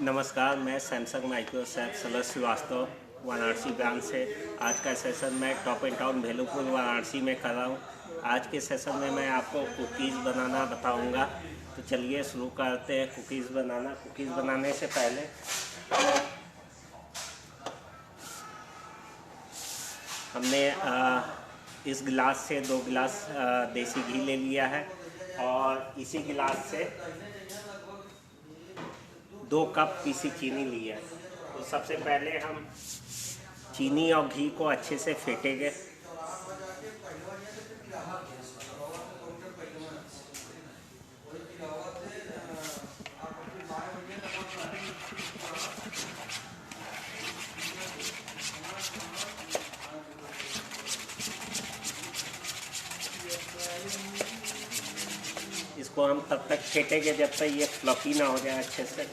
नमस्कार, मैं Samsung Microsoft सलस श्रीवास्तव वाराणसी ब्रांच से आज का सेशन मैं top and town Bhelupur Varanasi में कर रहा हूँ। आज के सेशन में मैं आपको कुकीज़ बनाना बताऊँगा। तो चलिए शुरू करते हैं कुकीज़ बनाना। कुकीज़ बनाने से पहले हमने इस गिलास से 2 गिलास देसी घी ले लिया है और इसी गिलास से 2 कप पीसी चीनी ली है। तो सबसे पहले हम चीनी और घी को अच्छे से फेंटेंगे। इसको हम तब तक फेंटेंगे जब तक ये फ्लफी ना हो जाए अच्छे से।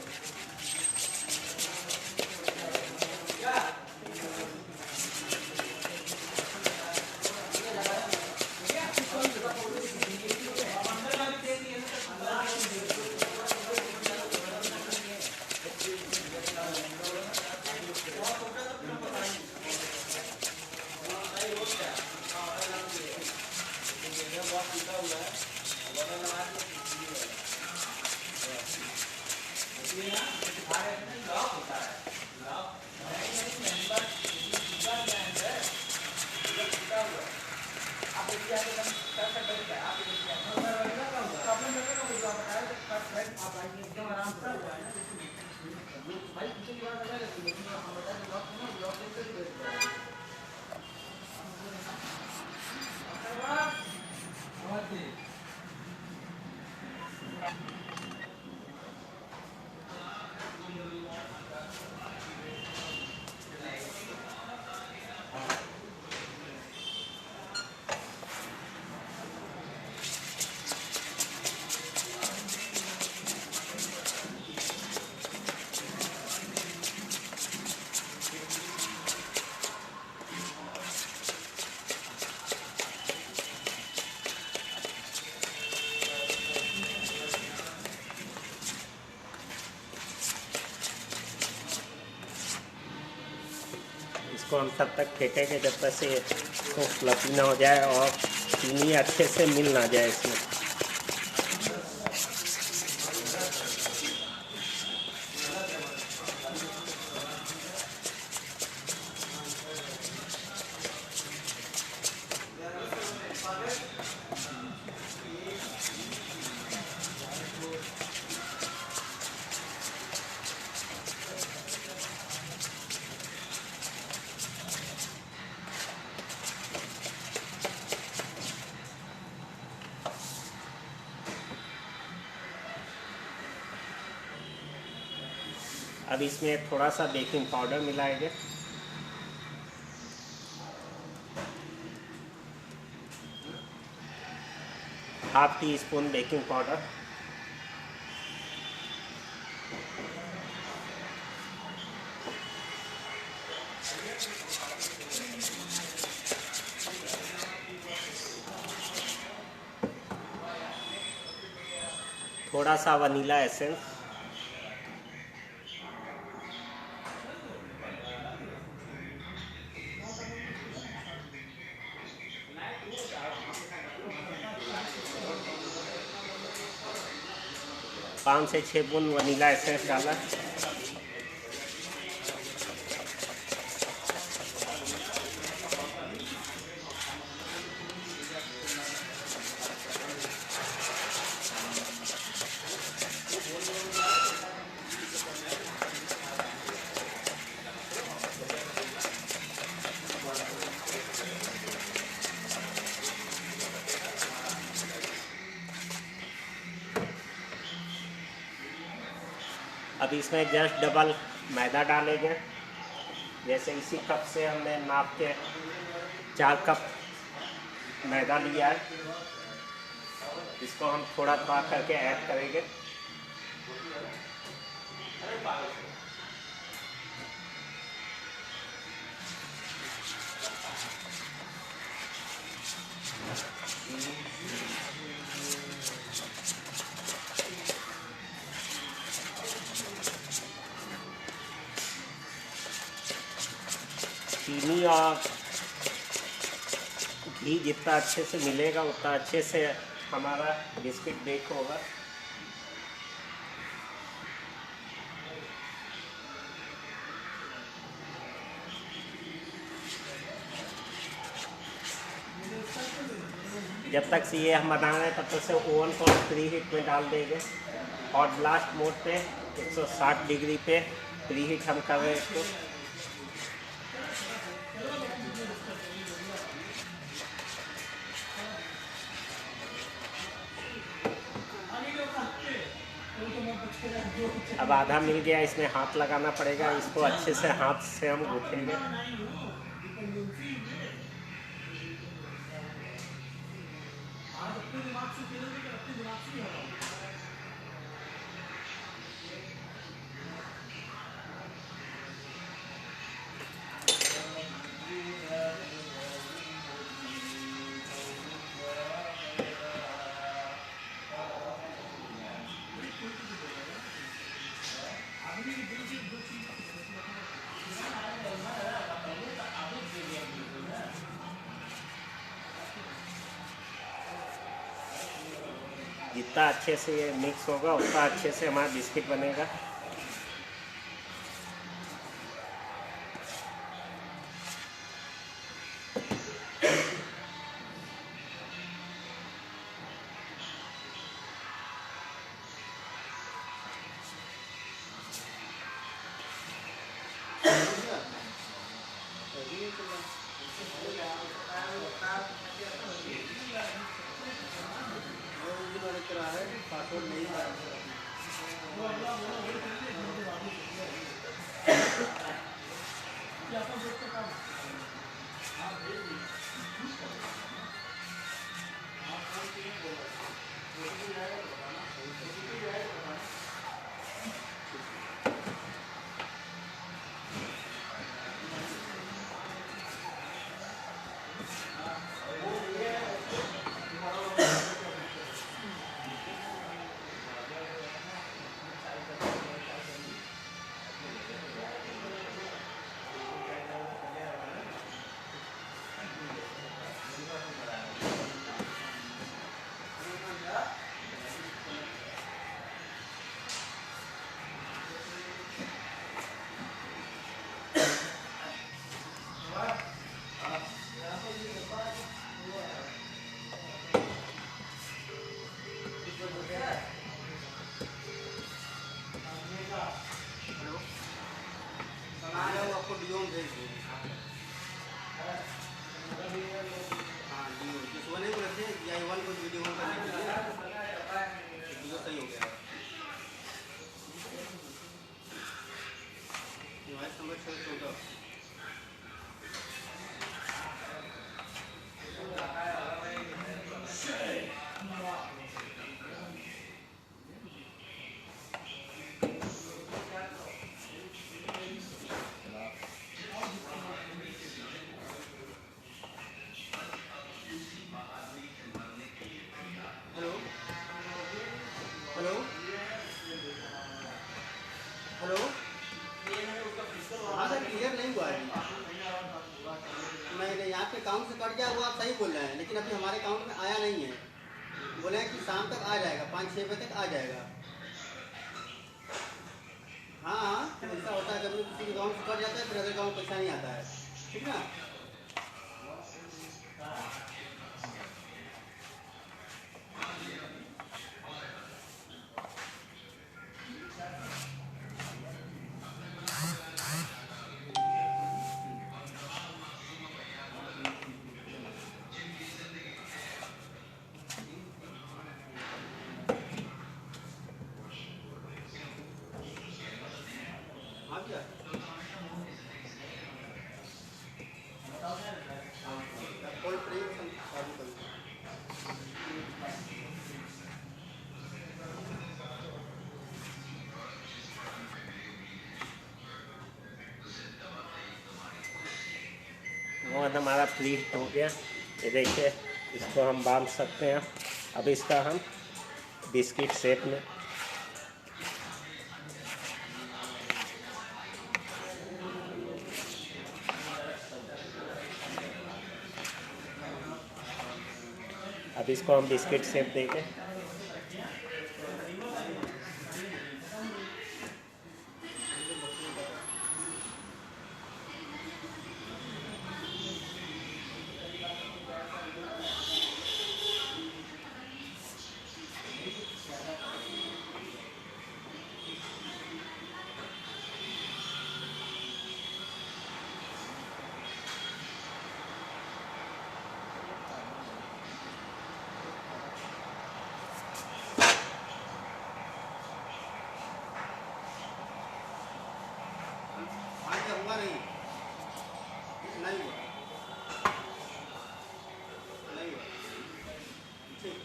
इसको हम तब तक फेंटेंगे जब तक से इसको फ्लफी ना हो जाए और चीनी अच्छे से मिल ना जाए इसमें। अब इसमें थोड़ा सा बेकिंग पाउडर मिलाएंगे। ½ टीस्पून बेकिंग पाउडर, थोड़ा सा वनीला एसेंस, पाँच से 6 बूंद वनीला एसेंस डाला। अब इसमें जस्ट डबल मैदा डालेंगे। जैसे इसी कप से हमने नाप के 4 कप मैदा लिया है, इसको हम थोड़ा थोड़ा करके ऐड करेंगे। चीनी और घी जितना अच्छे से मिलेगा उतना अच्छे से हमारा बिस्किट बेक होगा। जब तक से ये हम बना रहे हैं तब तक से ओवन को प्री हीट में डाल देंगे। हॉट ब्लास्ट मोड पे 160 डिग्री पे प्री हीट हम कर रहे हैं इसको। अब आधा मिल गया, इसमें हाथ लगाना पड़ेगा, इसको अच्छे से हाथ से हम गूँथेंगे। जितना अच्छे से ये मिक्स होगा उतना अच्छे से हमारा बिस्किट बनेगा। अकाउंट से कट गया वो आप सही बोल रहे हैं, लेकिन अभी हमारे अकाउंट में आया नहीं है। बोले हैं कि शाम तक आ जाएगा, 5-6 बजे तक आ जाएगा। हाँ हाँ, ऐसा होता है, जब किसी अकाउंट से कट जाता है फिर अगले अकाउंट में पैसा नहीं आता है। ठीक ना? और हमारा प्री हीट हो गया, ये देखिए, इसको हम बांध सकते हैं। अब इसका हम बिस्किट शेप में अब इसको हम बिस्किट शेप देंगे। हुआ नहीं नहीं हुआ नहीं हुआ ठीक।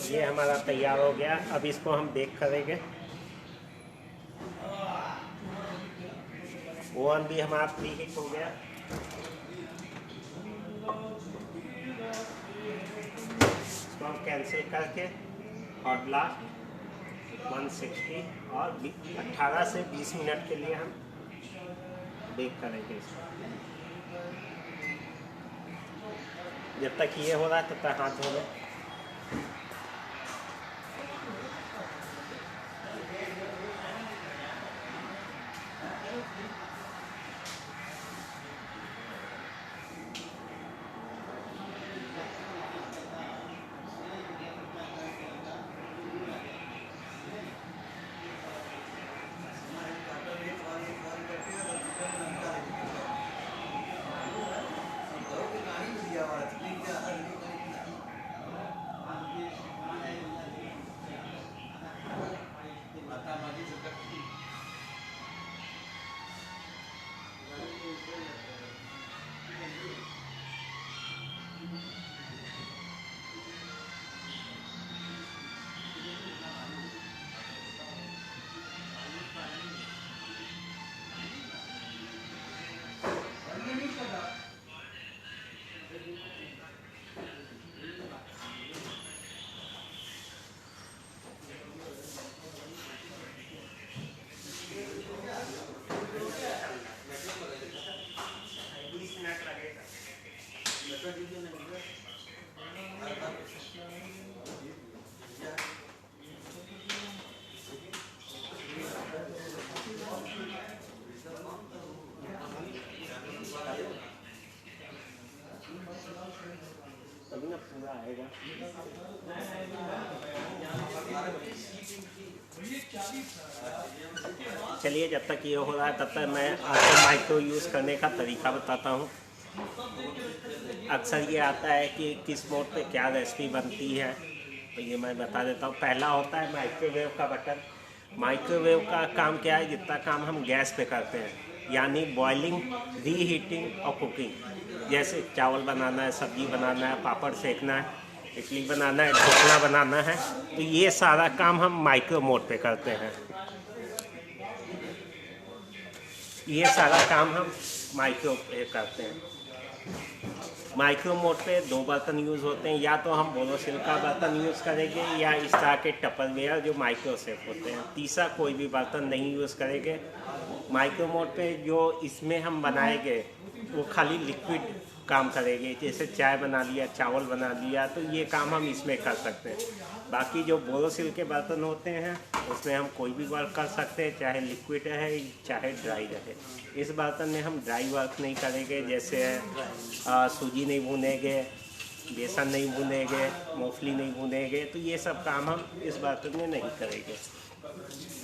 ये हमारा तैयार हो गया। अब इसको हम बेक करेंगे। ओवन भी हमारा प्री हीट हो गया। इसको हम कैंसिल करके हॉट ब्लास्ट 160 और 18 से 20 मिनट के लिए हम बेक करेंगे इसको। जब तक ये हो रहा है तब तक हाथ धो लें। तभी ना पूरा आएगा। चलिए, जब तक ये हो रहा है तब तक मैं आपको माइक्रो यूज़ करने का तरीका बताता हूँ। अक्सर ये आता है कि किस मोड पे क्या रेसिपी बनती है, तो ये मैं बता देता हूँ। पहला होता है माइक्रोवेव का बटन। माइक्रोवेव का काम क्या है, जितना काम हम गैस पे करते हैं, यानी बॉइलिंग, रीहीटिंग और कुकिंग। जैसे चावल बनाना है, सब्जी बनाना है, पापड़ सेकना है, इडली बनाना है, ढोकला बनाना है, तो ये सारा काम हम माइक्रो मोड पे करते हैं। ये सारा काम हम माइक्रो पे करते हैं। माइक्रो मोड पे 2 बर्तन यूज़ होते हैं, या तो हम बोरोसिल का बर्तन यूज़ करेंगे या इस तरह के टपरवेयर जो माइक्रो सेफ होते हैं। तीसरा कोई भी बर्तन नहीं यूज़ करेंगे। माइक्रो मोड पे जो इसमें हम बनाएंगे वो खाली लिक्विड काम करेंगे, जैसे चाय बना लिया, चावल बना लिया, तो ये काम हम इसमें कर सकते हैं। बाकी जो बोरोसिल के बर्तन होते हैं उसमें हम कोई भी वर्क कर सकते हैं, चाहे लिक्विड है चाहे ड्राई रहे। इस बर्तन में हम ड्राई वर्क नहीं करेंगे, जैसे सूजी नहीं भूनेंगे, बेसन नहीं भूनेंगे, मूंगफली नहीं भूनेंगे, तो ये सब काम हम इस बर्तन में नहीं करेंगे।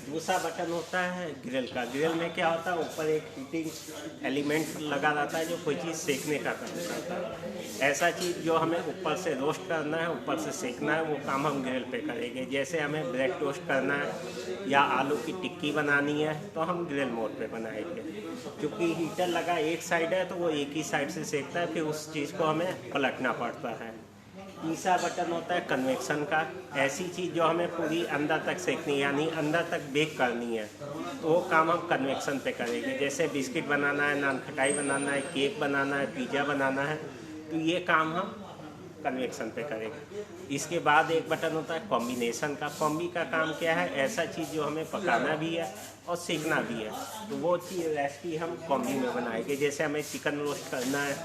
दूसरा बटन होता है ग्रिल का। ग्रिल में क्या होता है, ऊपर एक हीटिंग एलिमेंट लगा रहता है जो कोई चीज़ सेकने का काम करता है। ऐसा चीज़ जो हमें ऊपर से रोस्ट करना है, ऊपर से सेकना है, वो काम हम ग्रिल पे करेंगे। जैसे हमें ब्रेड टोस्ट करना है या आलू की टिक्की बनानी है तो हम ग्रिल मोड पे बनाएंगे। क्योंकि हीटर लगा एक साइड है तो वो एक ही साइड से सेकता है, फिर उस चीज़ को हमें पलटना पड़ता है। तीसरा बटन होता है कन्वेक्शन का। ऐसी चीज़ जो हमें पूरी अंदर तक सेकनी है, यानी अंदर तक बेक करनी है, तो वो काम हम कन्वेक्शन पे करेंगे। जैसे बिस्किट बनाना है, नान खटाई बनाना है, केक बनाना है, पिज़्ज़ा बनाना है, तो ये काम हम कन्वेक्शन पे करेंगे। इसके बाद एक बटन होता है कॉम्बिनेशन का। कॉम्बी का काम क्या है, ऐसा चीज़ जो हमें पकाना भी है और सेकना भी है, तो वो चीज़ रेसिपी हम कॉम्बी में बनाएंगे। जैसे हमें चिकन रोस्ट करना है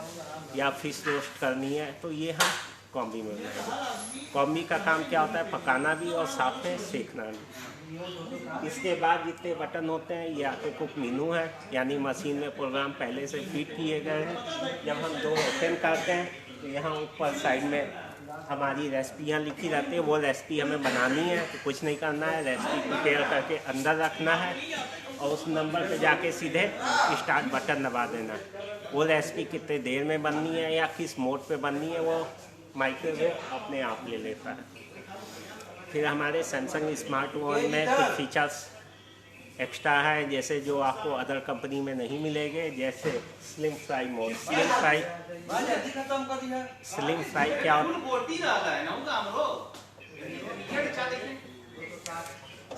या फिश रोस्ट करनी है, तो ये हम कॉम्बी में बनाएंगे। कॉम्बी का काम क्या होता है, पकाना भी और साथ में सेकना भी। इसके बाद जितने बटन होते हैं ये ऑटो कुक मेनू है, यानी मशीन में प्रोग्राम पहले से फीड किए गए हैं। जब हम डोर ओपन करते हैं तो यहाँ ऊपर साइड में हमारी रेसिपियाँ लिखी रहती है। वो रेसिपी हमें बनानी है तो कुछ नहीं करना है, रेसिपी प्रिपेयर करके अंदर रखना है और उस नंबर पे जाके सीधे स्टार्ट बटन दबा देना है। वो रेसिपी कितने देर में बननी है या किस मोड पे बननी है वो माइक्रोवेव अपने आप ले लेता है। फिर हमारे सैमसंग स्मार्ट वॉच में कुछ फीचर्स एक्स्ट्रा है, जैसे जो आपको अदर कंपनी में नहीं मिलेंगे, जैसे slim fry mode. Slim fry क्या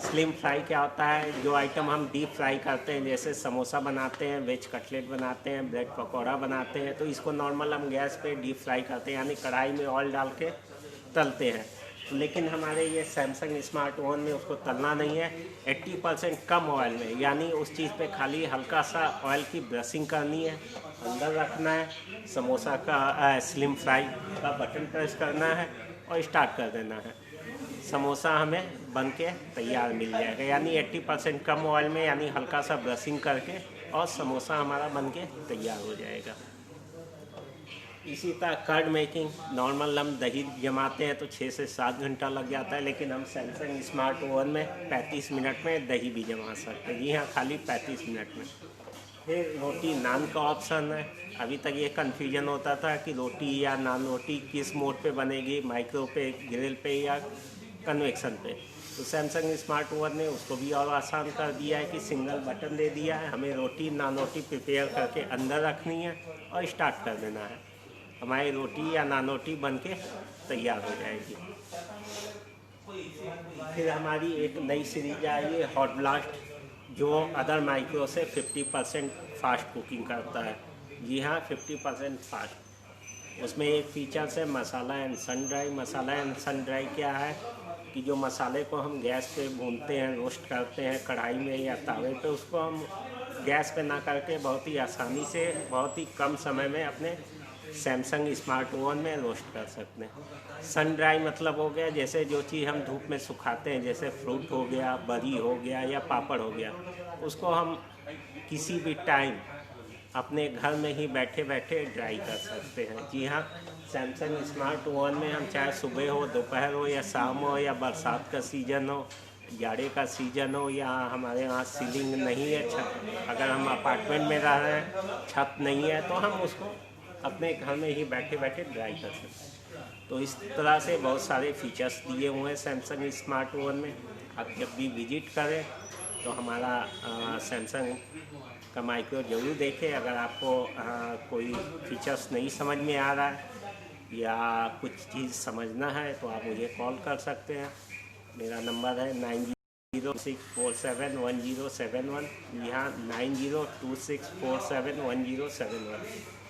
स्लिम फ्राई क्या होता है, जो आइटम हम डीप फ्राई करते हैं, जैसे समोसा बनाते हैं, वेज कटलेट बनाते हैं, ब्रेड पकौड़ा बनाते हैं, तो इसको नॉर्मल हम गैस पे डीप फ्राई करते हैं, यानी कढ़ाई में ऑयल डाल के तलते हैं। लेकिन हमारे ये सैमसंग स्मार्ट वॉच में उसको तलना नहीं है, 80% कम ऑयल में, यानी उस चीज़ पे खाली हल्का सा ऑयल की ब्रशिंग करनी है, अंदर रखना है, समोसा का स्लिम फ्राई का बटन प्रेस करना है और स्टार्ट कर देना है। समोसा हमें बन के तैयार मिल जाएगा, यानी 80% कम ऑयल में, यानी हल्का सा ब्रशिंग करके और समोसा हमारा बन के तैयार हो जाएगा। इसी तरह कर्ड मेकिंग, नॉर्मल हम दही जमाते हैं तो 6 से 7 घंटा लग जाता है, लेकिन हम सैमसंग स्मार्ट ओवन में 35 मिनट में दही भी जमा सकते हैं। जी हाँ, खाली 35 मिनट में। फिर रोटी नान का ऑप्शन है। अभी तक ये कन्फ्यूजन होता था कि रोटी या नान रोटी किस मोड पे बनेगी, माइक्रो पे, ग्रिल पे या कन्वेक्शन पे। तो सैमसंग स्मार्ट ओवन ने उसको भी और आसान कर दिया है कि सिंगल बटन दे दिया है, हमें रोटी नान रोटी प्रिपेयर करके अंदर रखनी है और स्टार्ट कर देना है, हमारी रोटी या नान रोटी बन के तैयार हो जाएगी। फिर हमारी एक नई सीरीज आई है हॉट ब्लास्ट, जो अदर माइक्रो से 50% फास्ट कुकिंग करता है। जी हाँ, 50% फास्ट। उसमें एक फीचर्स है masala and sun dry. Masala and sun dry क्या है कि जो मसाले को हम गैस पे भूनते हैं, रोस्ट करते हैं कढ़ाई में या तावे पे, उसको हम गैस पे ना करके बहुत ही आसानी से बहुत ही कम समय में अपने सैमसंग स्मार्ट ओवन में रोस्ट कर सकते हैं। सन ड्राई मतलब हो गया जैसे जो चीज़ हम धूप में सुखाते हैं, जैसे फ्रूट हो गया, बरी हो गया या पापड़ हो गया, उसको हम किसी भी टाइम अपने घर में ही बैठे बैठे ड्राई कर सकते हैं। जी हाँ, सैमसंग स्मार्ट ओवन में हम चाहे सुबह हो, दोपहर हो या शाम हो या बरसात का सीज़न हो, जाड़े का सीज़न हो, या हमारे यहाँ सीलिंग नहीं है, छत, अगर हम अपार्टमेंट में रह रहे हैं, छत नहीं है, तो हम उसको अपने घर में ही बैठे बैठे ड्राई कर सकते हैं। तो इस तरह से बहुत सारे फीचर्स दिए हुए हैं सैमसंग स्मार्ट ओवन में। आप जब भी विजिट करें तो हमारा सैमसंग का माइक्रो ज़रूर देखें। अगर आपको कोई फीचर्स नहीं समझ में आ रहा है या कुछ चीज़ समझना है तो आप मुझे कॉल कर सकते हैं। मेरा नंबर है 9026471071। यहाँ 9026471071।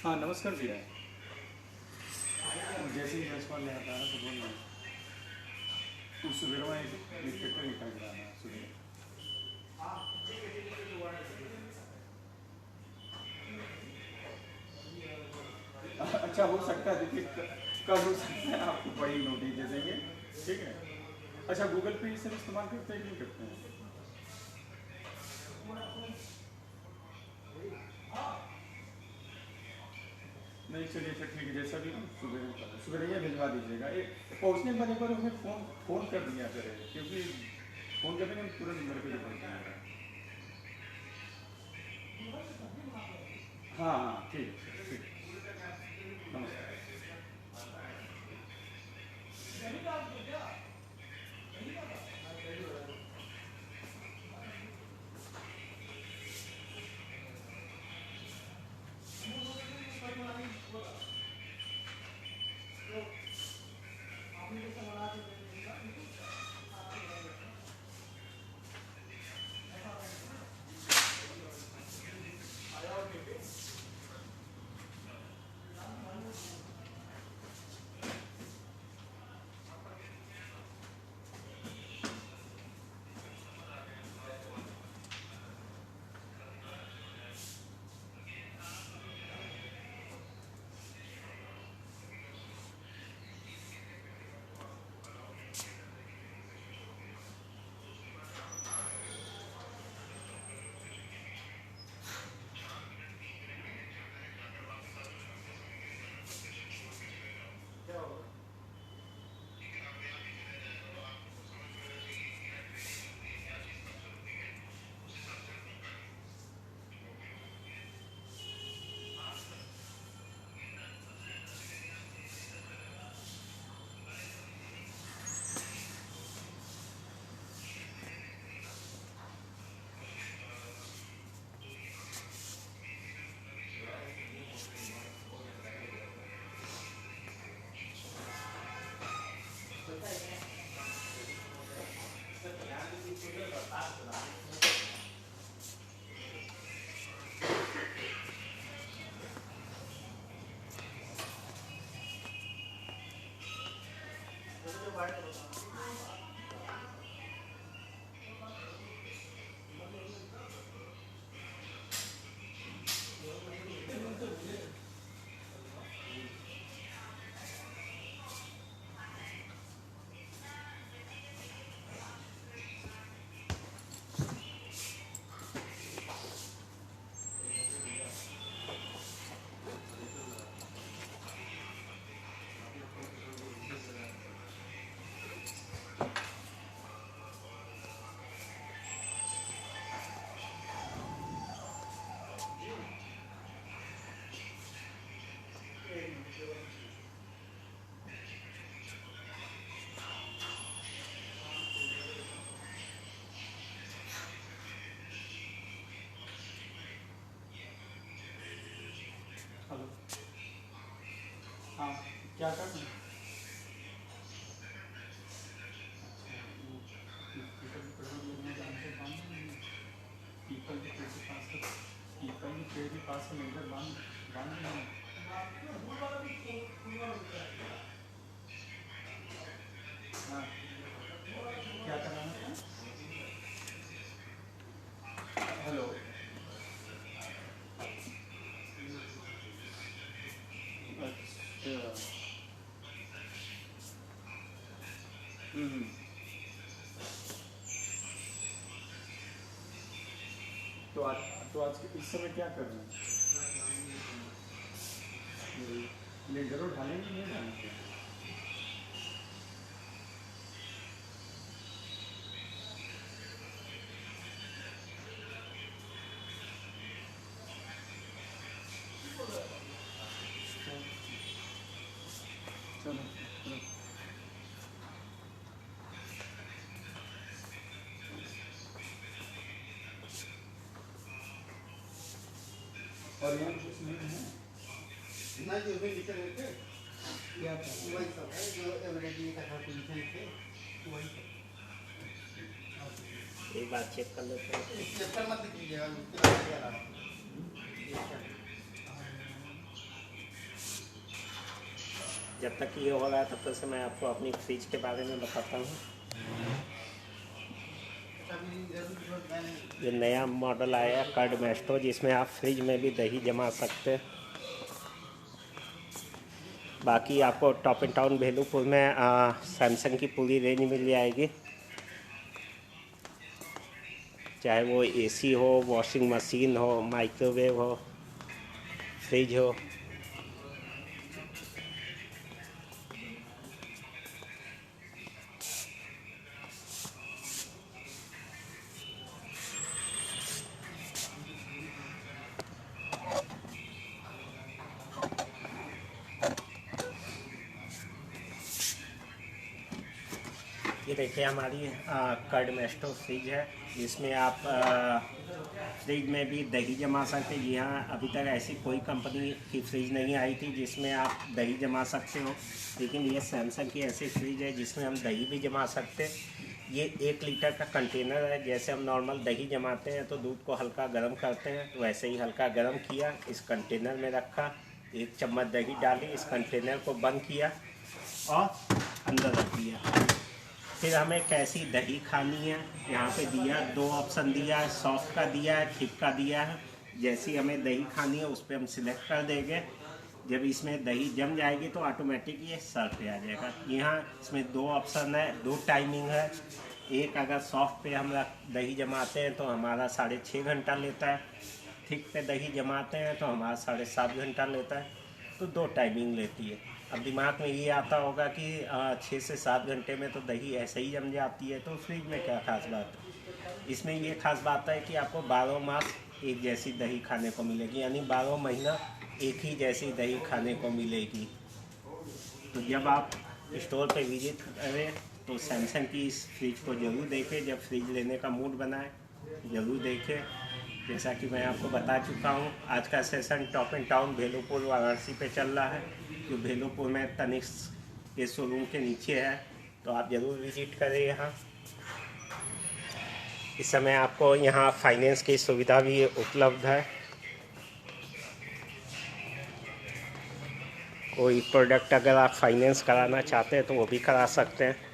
हाँ नमस्कार भैया। जैसे ही बस कॉल आता है तो बोल रहा उस सुबह में एक ट्रैक्टर निकाल रहा है सुबह। अच्छा हो सकता है, देखिए कब हो सकता है आपको बड़ी नोटिस दे देंगे, ठीक है। अच्छा गूगल पे सर इस्तेमाल करते हैं कि नहीं करते हैं? नहीं चलिए अच्छा ठीक है, जैसा भी सुबह ये भिजवा दीजिएगा। पहुँचने के बाद एक बार हमें फ़ोन कर दिया करें, क्योंकि फ़ोन करने में तुरंत घर पे पहुँच जाएगा। हाँ हाँ ठीक है, ठीक, नमस्कार। हेलो, हाँ क्या करना है? पीपल के पेड़ के पास से लेकर बांध देना है। हाँ क्या कराना था? हेलो, अच्छा, हम्म, तो आज इस समय क्या कर रहे हैं? लेडर ढालेंगे नहीं ढालेंगे? चलो चलो। और यहाँ कुछ नहीं है? ना जो भी नीचे रहते क्या था? वही सब है जो एवरेजी का था पोजीशन थे वही सब। एक बार चेक कर लेते हैं। इस चैप्टर मत कीजिएगा, उसके बाद क्या रहा जब तक ये हो रहा है तब तक से मैं आपको अपनी फ्रिज के बारे में बताता हूँ। ये नया मॉडल आया कर्ड मैस्ट्रो, जिसमें आप फ्रिज में भी दही जमा सकते हैं। बाकी आपको टॉप एंड टाउन भेलूपुर में सैमसंग की पूरी रेंज मिल जाएगी, चाहे वो एसी हो, वॉशिंग मशीन हो, माइक्रोवेव हो, फ्रिज हो। ये देखिए हमारी कर्ड मेस्टो फ्रिज है, जिसमें आप फ्रिज में भी दही जमा सकते हैं। यहाँ अभी तक ऐसी कोई कंपनी की फ्रिज नहीं आई थी जिसमें आप दही जमा सकते हो, लेकिन ये सैमसंग की ऐसी फ्रिज है जिसमें हम दही भी जमा सकते हैं। ये 1 लीटर का कंटेनर है। जैसे हम नॉर्मल दही जमाते हैं तो दूध को हल्का गर्म करते हैं, तो वैसे ही हल्का गर्म किया, इस कंटेनर में रखा, 1 चम्मच दही डाली, इस कंटेनर को बंद किया और अंदर रख दिया। फिर हमें कैसी दही खानी है यहाँ पे दिया, 2 ऑप्शन दिया है, सॉफ्ट का दिया है, थिक का दिया है। जैसी हमें दही खानी है उस पर हम सिलेक्ट कर देंगे। जब इसमें दही जम जाएगी तो ऑटोमेटिक ये सर्व पे आ जाएगा। यहाँ इसमें 2 ऑप्शन है, 2 टाइमिंग है। एक अगर सॉफ्ट पे हम दही जमाते हैं तो हमारा 6.5 घंटा लेता है, थिक पे दही जमाते हैं तो हमारा 7.5 घंटा लेता है, तो 2 टाइमिंग लेती है। अब दिमाग में ये आता होगा कि 6 से 7 घंटे में तो दही ऐसे ही जम जाती है, तो फ्रिज में क्या खास बात है। इसमें ये खास बात है कि आपको 12 मास एक जैसी दही खाने को मिलेगी, यानी 12 महीना एक ही जैसी दही खाने को मिलेगी। तो जब आप स्टोर पे विजिट करें तो सैमसंग की इस फ्रिज को ज़रूर देखें। जब फ्रिज लेने का मूड बनाए ज़रूर देखें। जैसा कि मैं आपको बता चुका हूँ, आज का session top and town Bhelupur Varanasi पे चल रहा है, जो भेलूपुर में तनिष्क के शोरूम के नीचे है, तो आप ज़रूर विजिट करें यहाँ। इस समय आपको यहाँ फाइनेंस की सुविधा भी उपलब्ध है। कोई प्रोडक्ट अगर आप फाइनेंस कराना चाहते हैं तो वो भी करा सकते हैं।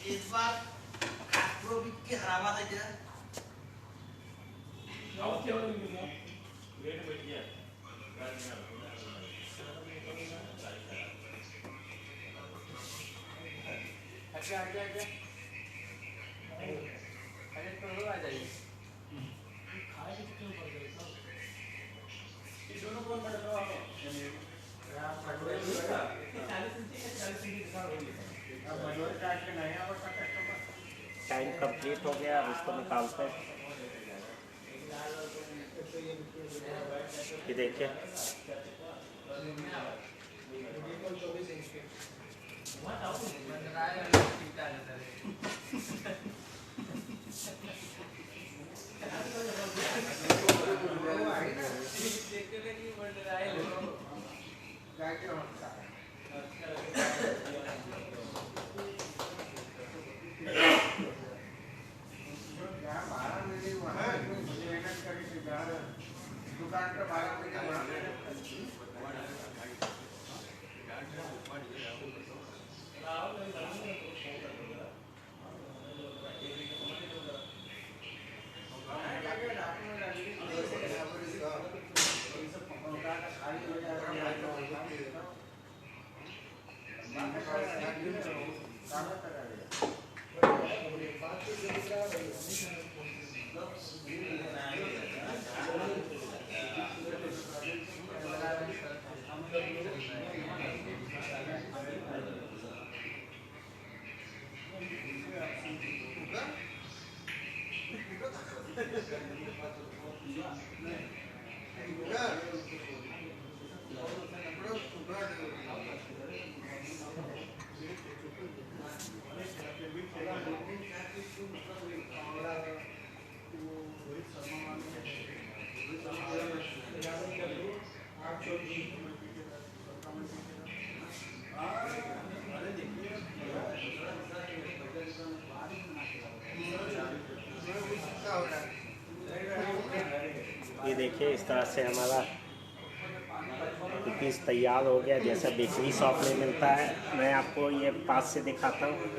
इस बार प्रो की हरावा था क्या? अच्छा तो आ जाइए। दोनों कौन बड़ा दो आप? टाइम कंप्लीट हो गया, अब इसको निकालते हैं। ये देखिए देखिए इस तरह से हमारा कुकीज़ तैयार हो गया, जैसा बेकरी शॉप में मिलता है। मैं आपको ये पास से दिखाता हूँ।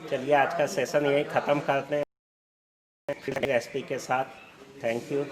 चलिए आज का सेशन यही ख़त्म करते हैं रेसिपी के साथ। Thank you.